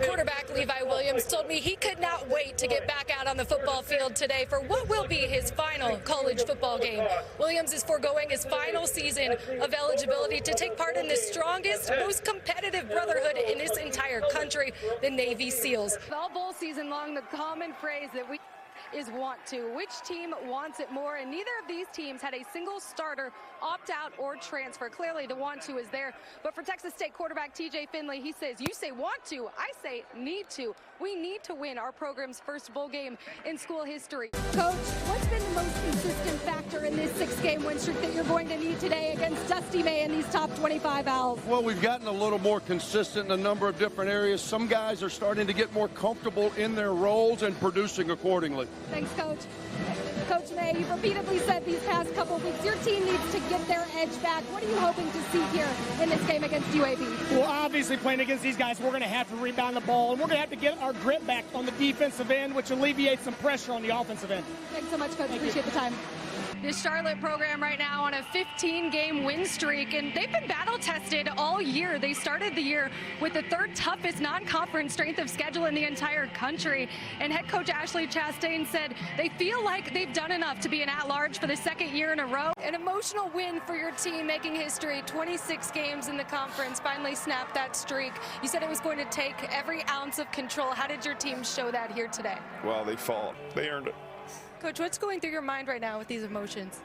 Quarterback Levi Williams told me he could not wait to get back out on the football field today for what will be his final college football game. Williams is foregoing his final season of eligibility to take part in the strongest, most competitive brotherhood in this entire country, the Navy SEALs. All bowl season long, the common phrase that we is want to. Which team wants it more? And neither of these teams had a single starter opt out or transfer. Clearly the want to is there. But for Texas State quarterback TJ Finley, he says, you say want to, I say need to. We need to win our program's first bowl game in school history. Coach, what's been the most consistent factor in this 6-game win streak that you're going to need today against Dusty May and these top 25 Owls? Well, we've gotten a little more consistent in a number of different areas. Some guys are starting to get more comfortable in their roles and producing accordingly. Thanks, Coach. Coach May, you've repeatedly said these past couple of weeks your team needs to get their edge back. What are you hoping to see here in this game against UAB? Well, obviously playing against these guys, we're going to have to rebound the ball, and we're going to have to get our grip back on the defensive end, which alleviates some pressure on the offensive end. Thanks so much, Coach. Appreciate the time. This Charlotte program right now on a 15-game win streak, and they've been battle-tested all year. They started the year with the third toughest non-conference strength of schedule in the entire country. And head coach Ashley Chastain said they feel like they've done enough to be an at-large for the second year in a row. An emotional win for your team, making history. 26 games in the conference, finally snapped that streak. You said it was going to take every ounce of control. How did your team show that here today? Well, they fought. They earned it. Coach, what's going through your mind right now with these emotions?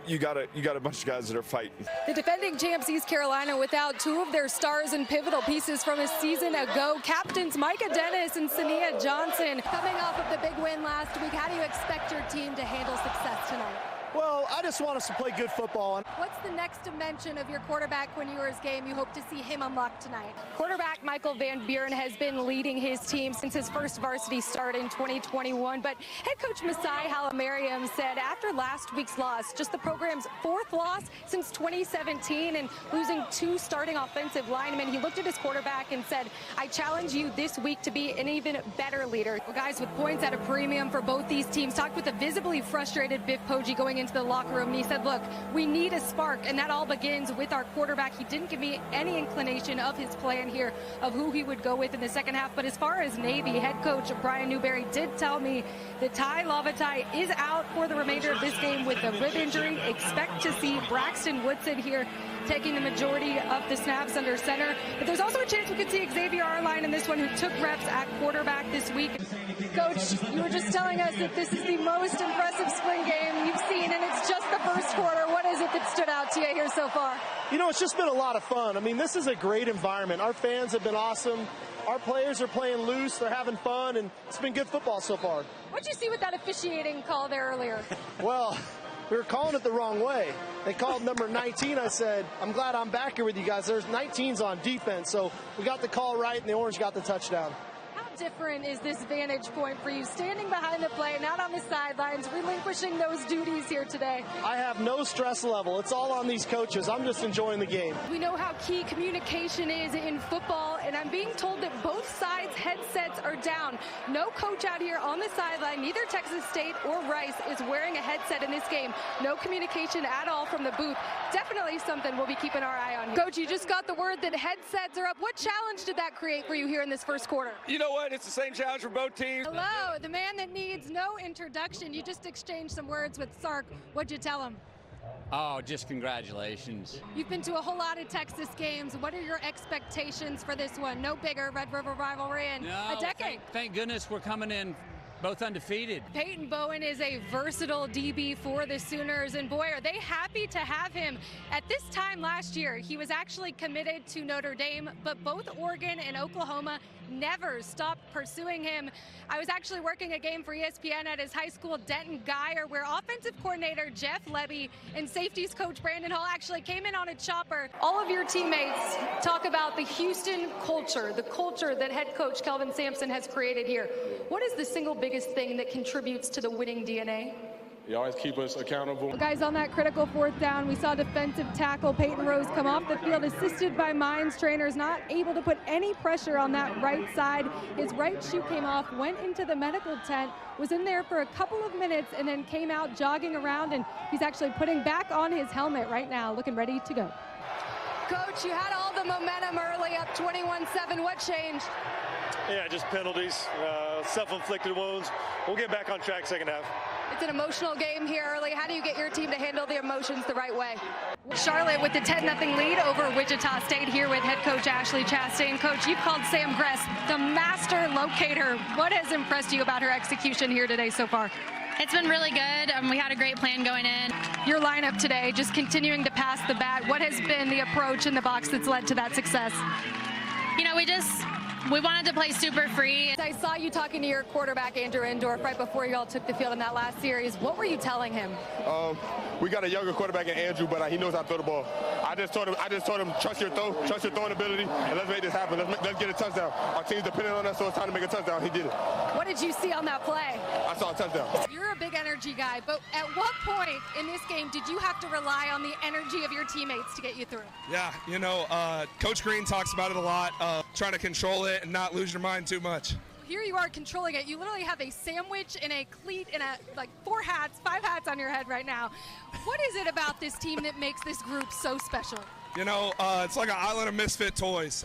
You got a bunch of guys that are fighting. The defending champs East Carolina without two of their stars and pivotal pieces from a season ago. Captains Micah Dennis and Sania Johnson. Coming off of the big win last week, how do you expect your team to handle success tonight? Well, I just want us to play good football. What's the next dimension of your quarterback when you were his game you hope to see him unlock tonight? Quarterback Michael Van Buren has been leading his team since his first varsity start in 2021. But head coach Masai Halamariam said after last week's loss, just the program's fourth loss since 2017 and losing two starting offensive linemen, he looked at his quarterback and said, I challenge you this week to be an even better leader. Well, guys with points at a premium for both these teams talked with a visibly frustrated Vic Poggi going into the locker room, and he said, look, we need a spark, and that all begins with our quarterback. He didn't give me any inclination of his plan here of who he would go with in the second half. But as far as Navy, head coach Brian Newberry did tell me that Ty Lavatai is out for the remainder of this game with a rib injury. Expect to see Braxton Woodson here taking the majority of the snaps under center. But there's also a chance we could see Xavier Arline in this one, who took reps at quarterback this week. Coach, you were just telling us that this is the most impressive spring game you've seen, and it's just the first quarter. What is it that stood out to you here so far? You know, it's just been a lot of fun. I mean, this is a great environment. Our fans have been awesome. Our players are playing loose. They're having fun, and it's been good football so far. What'd you see with that officiating call there earlier? Well, we were calling it the wrong way. They called number 19. I said, I'm glad I'm back here with you guys. There's 19's on defense, so we got the call right, and the Orange got the touchdown. Different is this vantage point for you, standing behind the play, not on the sidelines, relinquishing those duties here today? I have no stress level. It's all on these coaches. I'm just enjoying the game. We know how key communication is in football, and I'm being told that both sides' headsets are down. No coach out here on the sideline, neither Texas State or Rice is wearing a headset in this game. No communication at all from the booth. Definitely something we'll be keeping our eye on. Coach, you just got the word that headsets are up. What challenge did that create for you here in this first quarter? You know what? It's the same challenge for both teams. Hello, the man that needs no introduction. You just exchanged some words with Sark. What'd you tell him? Oh, just congratulations. You've been to a whole lot of Texas games. What are your expectations for this one? No bigger Red River rivalry in a decade. Thank goodness we're coming in both undefeated. Peyton Bowen is a versatile DB for the Sooners, and boy, are they happy to have him. At this time last year, he was actually committed to Notre Dame, but both Oregon and Oklahoma never stopped pursuing him. I was actually working a game for ESPN at his high school, Denton Guyer, where offensive coordinator Jeff Levy and safeties coach Brandon Hall actually came in on a chopper. All of your teammates talk about the Houston culture, the culture that head coach Kelvin Sampson has created here. What is the single biggest thing that contributes to the winning DNA? You always keep us accountable. Well, guys, on that critical fourth down, we saw defensive tackle Peyton Rose come off the field, assisted by Mines trainers, not able to put any pressure on that right side. His right shoe came off, went into the medical tent, was in there for a couple of minutes, and then came out jogging around, and he's actually putting back on his helmet right now, looking ready to go. Coach, you had all the momentum early, up 21-7. What changed? Yeah, just penalties, self-inflicted wounds. We'll get back on track second half. It's an emotional game here early. How do you get your team to handle the emotions the right way? Charlotte with the 10-0 lead over Wichita State here with head coach Ashley Chastain. Coach, you've called Sam Gress the master locator. What has impressed you about her execution here today so far? It's been really good. We had a great plan going in. Your lineup today, just continuing to pass the bat. What has been the approach in the box that's led to that success? You know, we wanted to play super free. I saw you talking to your quarterback, Andrew Endorf, right before you all took the field in that last series. What were you telling him? We got a younger quarterback in Andrew, but he knows how to throw the ball. I just told him, trust your throwing ability, and let's make this happen. Let's get a touchdown. Our team's depending on us, so it's time to make a touchdown. He did it. What did you see on that play? I saw a touchdown. You're a big energy guy, but at what point in this game did you have to rely on the energy of your teammates to get you through? Yeah, you know, Coach Green talks about it a lot, trying to control it and not lose your mind too much. Here you are controlling it. You literally have a sandwich and a cleat and like 5 hats on your head right now. What is it about this team that makes this group so special? You know, it's like an island of misfit toys.